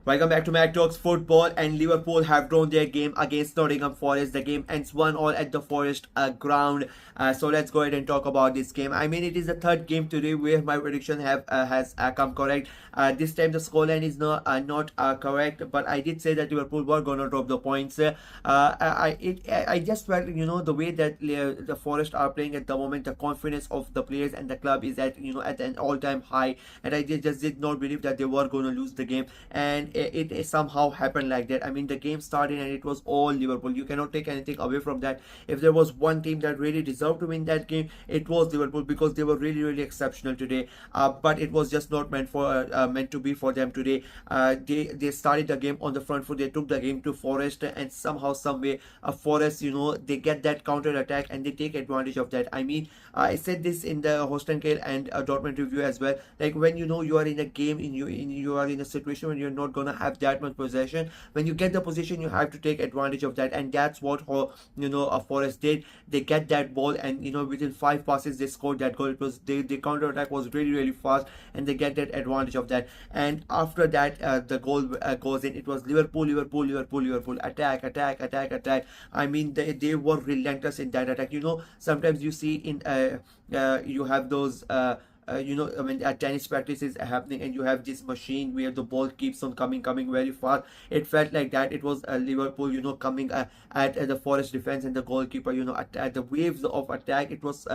Welcome back to Mac Talks Football, and Liverpool have drawn their game against Nottingham Forest. The game ends 1-all at the Forest ground. So let's go ahead and talk about this game. I mean, it is the third game today where my prediction has come correct. This time the scoreline is not correct, but I did say that Liverpool were gonna drop the points. I just felt the way that the Forest are playing at the moment, the confidence of the players and the club is at an all-time high, and I just did not believe that they were gonna lose the game, and it somehow happened like that. I mean, the game started and it was all Liverpool. You cannot take anything away from that. If there was one team that really deserved to win that game, it was Liverpool, because they were really exceptional today. But it was just not meant to be for them today. They started the game on the front foot. They took the game to Forest, and somehow, some way, Forest, they get that counter attack and they take advantage of that. I mean, I said this in the Hostenkill and Dortmund review as well. Like, when you are in a game, you are in a situation when you're not gonna have that much possession. When you get the position, you have to take advantage of that, and that's what a Forest did. They get that ball, and within 5 passes they scored that goal. It was the counter attack was really fast, and they get that advantage of that. And after that, the goal goes in. It was Liverpool attack. I mean, they were relentless in that attack. Sometimes you see in you have those I mean, tennis practice is happening, and you have this machine where the ball keeps on coming very fast. It felt like that. It was Liverpool, coming at the Forest defense, and the goalkeeper, at the waves of attack. It was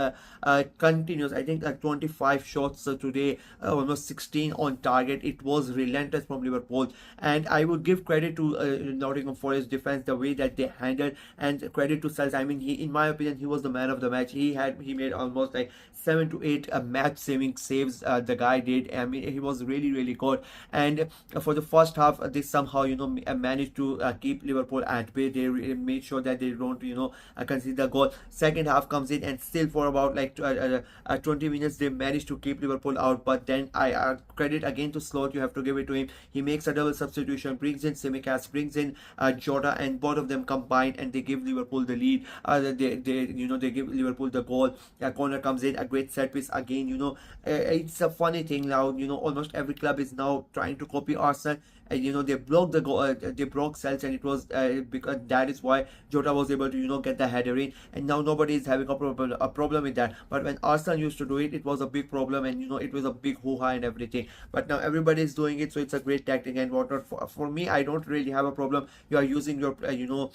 continuous. I think 25 shots today, almost 16 on target. It was relentless from Liverpool, and I would give credit to Nottingham Forest defense, the way that they handled, and credit to Sales. I mean, in my opinion, he was the man of the match. He made almost like 7 to 8 match saving saves. The guy did. I mean, he was really good. And for the first half, they somehow managed to keep Liverpool at bay. They made sure that they don't concede the goal. Second half comes in, and still for about like 20 minutes they managed to keep Liverpool out. But then I credit again to Slot. You have to give it to him. He makes a double substitution, brings in Simicast, brings in Jota, and both of them combined, and they give Liverpool the lead. They give Liverpool the goal. A corner comes in, a great set piece again. It's a funny thing now. Almost every club is now trying to copy Arsenal. They blocked the goal. They broke cells, and it was because that is why Jota was able to get the header in, and now nobody is having a problem with that. But when Arsenal used to do it, it was a big problem, and it was a big hoo-ha and everything. But now everybody is doing it, so it's a great tactic and whatnot. For me, I don't really have a problem. You are using your you're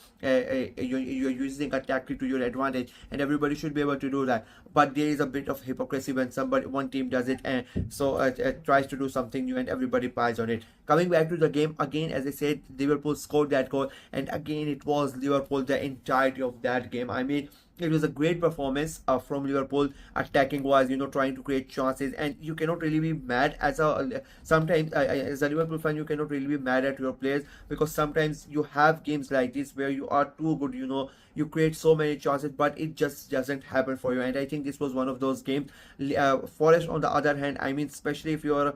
using a tactic to your advantage, and everybody should be able to do that. But there is a bit of hypocrisy when one team does it, and so tries to do something new, and everybody piles on it. Coming back to the game again, as I said, Liverpool scored that goal, and again it was Liverpool the entirety of that game. I mean, it was a great performance from Liverpool attacking wise, trying to create chances, and you cannot really be mad as sometimes as a Liverpool fan. You cannot really be mad at your players, because sometimes you have games like this where you are too good. You create so many chances, but it just doesn't happen for you. And I think this was one of those games. Forest, on the other hand, I mean, especially if you're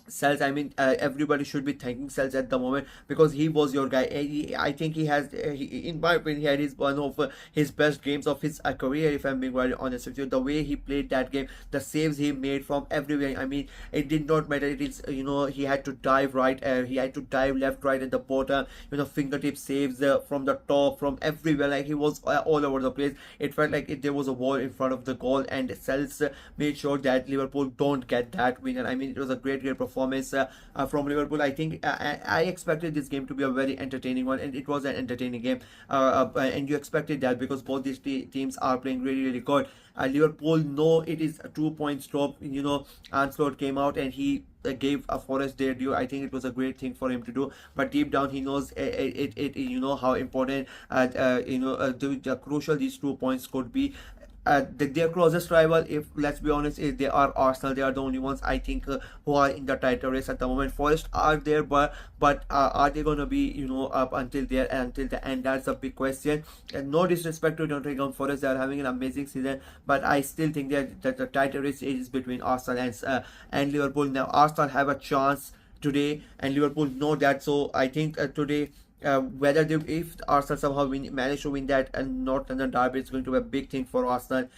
Sales, I mean, everybody should be thanking Sales at the moment, because he was your guy. I think he has, in my opinion, he had one of his best games of his career, if I'm being very honest with you. The way he played that game, the saves he made from everywhere. I mean, it did not matter. It is, he had to dive right, he had to dive left, right, at the bottom. Fingertip saves from the top, from everywhere. Like, he was all over the place. It felt like there was a wall in front of the goal, and Sales made sure that Liverpool don't get that win. And I mean, it was a great performance from Liverpool. I think I expected this game to be a very entertaining one, and it was an entertaining game. And you expected that, because both these teams are playing really good. Liverpool know it is a 2 points drop. Ancelotti came out and he gave a Forest their due. I think it was a great thing for him to do, but deep down he knows how important the crucial these 2 points could be. Their closest rival, if let's be honest, is they are Arsenal. They are the only ones, I think, who are in the title race at the moment. Forest are there, but are they going to be up until the end? That's a big question. And no disrespect to Nottingham Forest, they are having an amazing season, but I still think that the title race is between Arsenal and Liverpool. Now Arsenal have a chance today, and Liverpool know that. So I think today whether they, if Arsenal somehow manage to win that North London derby, it's going to be a big thing for Arsenal.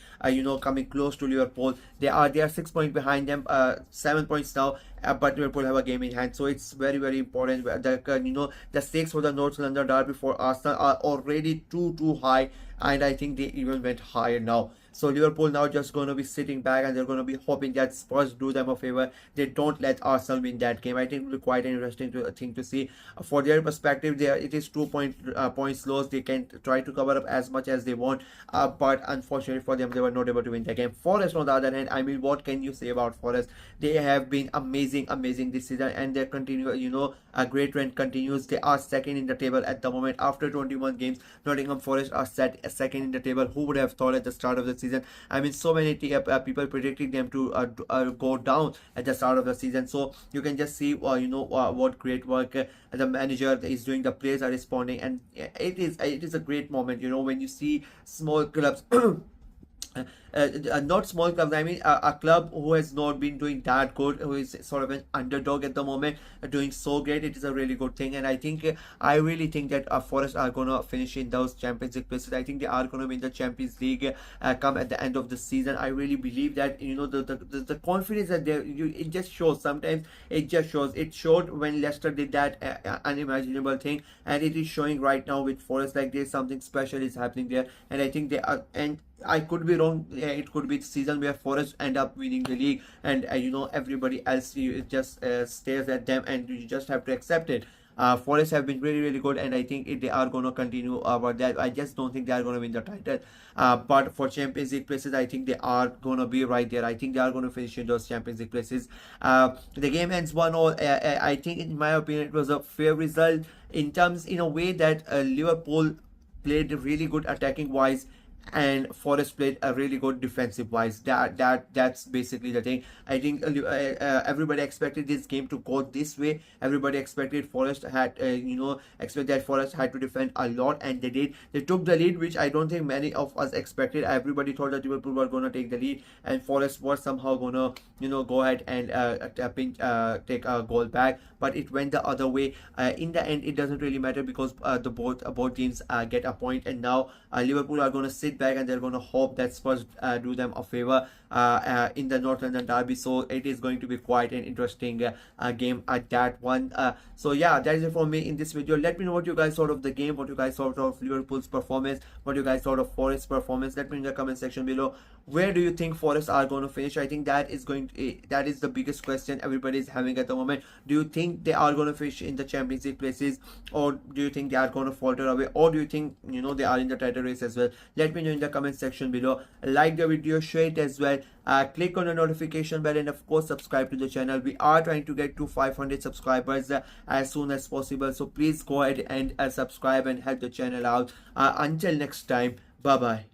Coming close to Liverpool, they are 6 points behind them, 7 points now. But Liverpool have a game in hand, so it's very very important. The stakes for the North London derby for Arsenal are already too high, and I think they even went higher now. So Liverpool now just going to be sitting back, and they're going to be hoping that Spurs do them a favor. They don't let Arsenal win that game. I think it will be quite an interesting thing to see. For their perspective, there it is 2 points loss. They can try to cover up as much as they want, but unfortunately for them, they were not able to win the game. Forest, on the other hand, I mean, what can you say about Forest? They have been amazing this season, and they continue. A great trend continues. They are second in the table at the moment after 21 games. Nottingham Forest are set second in the table. Who would have thought at the start of the season? I mean, so many people predicting them to go down at the start of the season. So you can just see, what great work the manager is doing. The players are responding, and it is a great moment. When you see small clubs. Not small clubs, I mean a club who has not been doing that good, who is sort of an underdog at the moment, doing so great. It is a really good thing, and I really think that Forest are gonna finish in those Champions League places. I think they are gonna win the Champions League come at the end of the season. I really believe that. The confidence that it just shows. Sometimes it just shows. It showed when Leicester did that unimaginable thing, and it is showing right now with Forest. Like, there's something special is happening there, and I think they are. And I could be wrong. It could be the season where Forest end up winning the league, and everybody else, you just stares at them, and you just have to accept it. Forest have been really good, and I think they are going to continue. But that, I just don't think they are going to win the title. But for Champions League places, I think they are going to be right there. I think they are going to finish in those Champions League places. The game ends 1-1. I think, in my opinion, it was a fair result in a way that Liverpool played really good attacking wise, and Forest played a really good defensive wise. That's basically the thing. I think everybody expected this game to go this way. Everybody expected Forest had expect that Forest had to defend a lot, and they did. They took the lead, which I don't think many of us expected. Everybody thought that Liverpool were going to take the lead, and Forest was somehow going to go ahead and take a goal back, but it went the other way. In the end, it doesn't really matter, because the both teams get a point, and now Liverpool are going to sit back, and they're going to hope that Spurs do them a favor in the North London derby. So it is going to be quite an interesting game at that one. So yeah, that is it for me in this video. Let me know what you guys thought of the game, what you guys thought of Liverpool's performance, what you guys thought of Forest's performance. Let me know in the comment section below. Where do you think Forest are going to finish? I think that is the biggest question everybody is having at the moment. Do you think they are going to finish in the Champions League places, or do you think they are going to falter away, or do you think they are in the title race as well? Let me know in the comment section below. Like the video, share it as well. Click on the notification bell, and of course subscribe to the channel. We are trying to get to 500 subscribers as soon as possible, so please go ahead and subscribe and help the channel out. Until next time, bye bye.